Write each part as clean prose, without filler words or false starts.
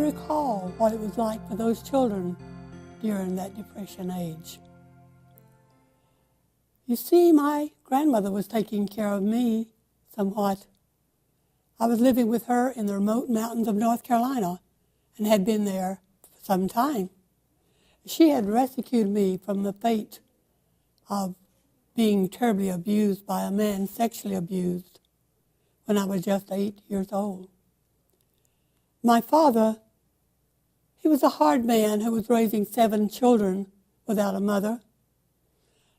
recall what it was like for those children during that Depression age. You see, my grandmother was taking care of me somewhat. I was living with her in the remote mountains of North Carolina and had been there for some time. She had rescued me from the fate of being terribly abused by a man, sexually abused, when I was just 8 years old. My father, he was a hard man who was raising 7 children without a mother.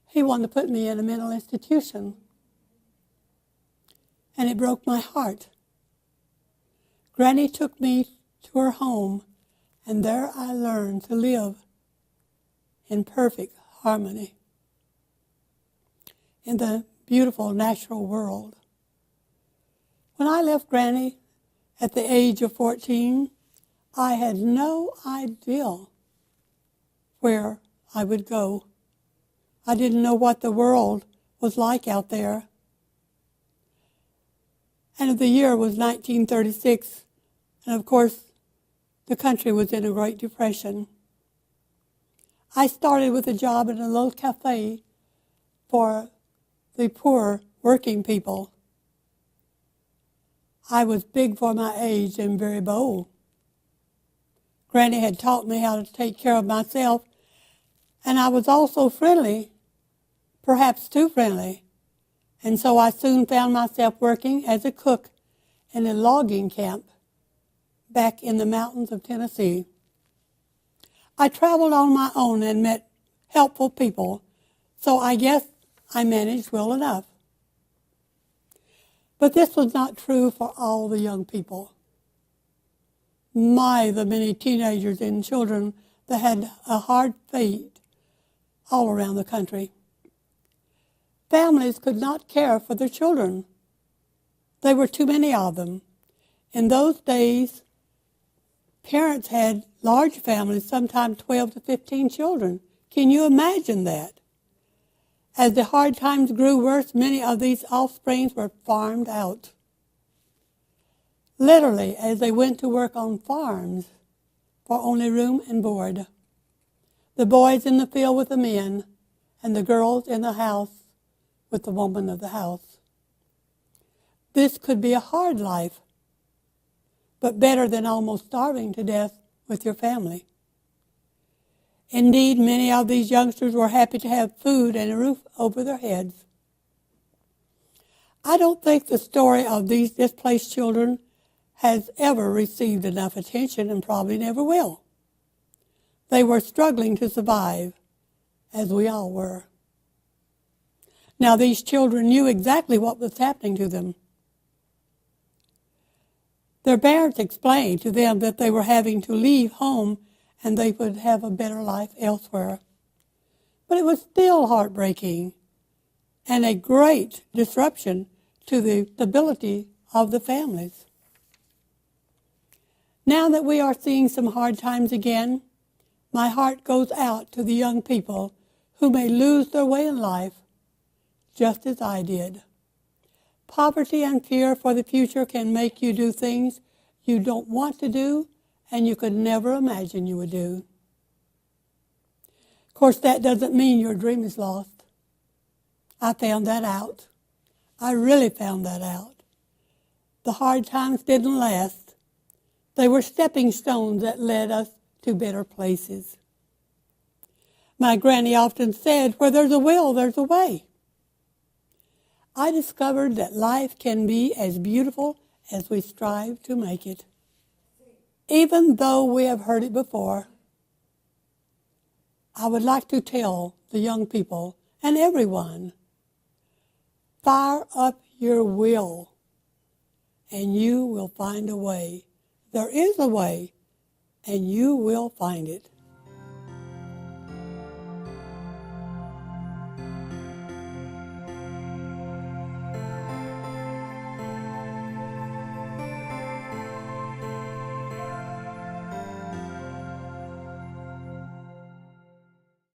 He wanted to put me in a mental institution, and it broke my heart. Granny took me to her home, and there I learned to live in perfect harmony in the beautiful natural world. When I left Granny at the age of 14, I had no idea where I would go. I didn't know what the world was like out there. And the year was 1936, and of course, the country was in a Great Depression. I started with a job in a little cafe for the poor working people. I was big for my age and very bold. Granny had taught me how to take care of myself, and I was also friendly, perhaps too friendly, and so I soon found myself working as a cook in a logging camp back in the mountains of Tennessee. I traveled on my own and met helpful people, so I guess I managed well enough. But this was not true for all the young people. The many teenagers and children that had a hard fate all around the country. Families could not care for their children. There were too many of them. In those days, parents had large families, sometimes 12 to 15 children. Can you imagine that? As the hard times grew worse, many of these offsprings were farmed out. Literally, as they went to work on farms for only room and board. The boys in the field with the men, and the girls in the house with the woman of the house. This could be a hard life, but better than almost starving to death with your family. Indeed, many of these youngsters were happy to have food and a roof over their heads. I don't think the story of these displaced children has ever received enough attention and probably never will. They were struggling to survive, as we all were. Now, these children knew exactly what was happening to them. Their parents explained to them that they were having to leave home and they would have a better life elsewhere. But it was still heartbreaking and a great disruption to the stability of the families. Now that we are seeing some hard times again, my heart goes out to the young people who may lose their way in life, just as I did. Poverty and fear for the future can make you do things you don't want to do and you could never imagine you would do. Of course, that doesn't mean your dream is lost. I found that out. I really found that out. The hard times didn't last. They were stepping stones that led us to better places. My granny often said, where there's a will, there's a way. I discovered that life can be as beautiful as we strive to make it. Even though we have heard it before, I would like to tell the young people and everyone, fire up your will and you will find a way. There is a way and you will find it.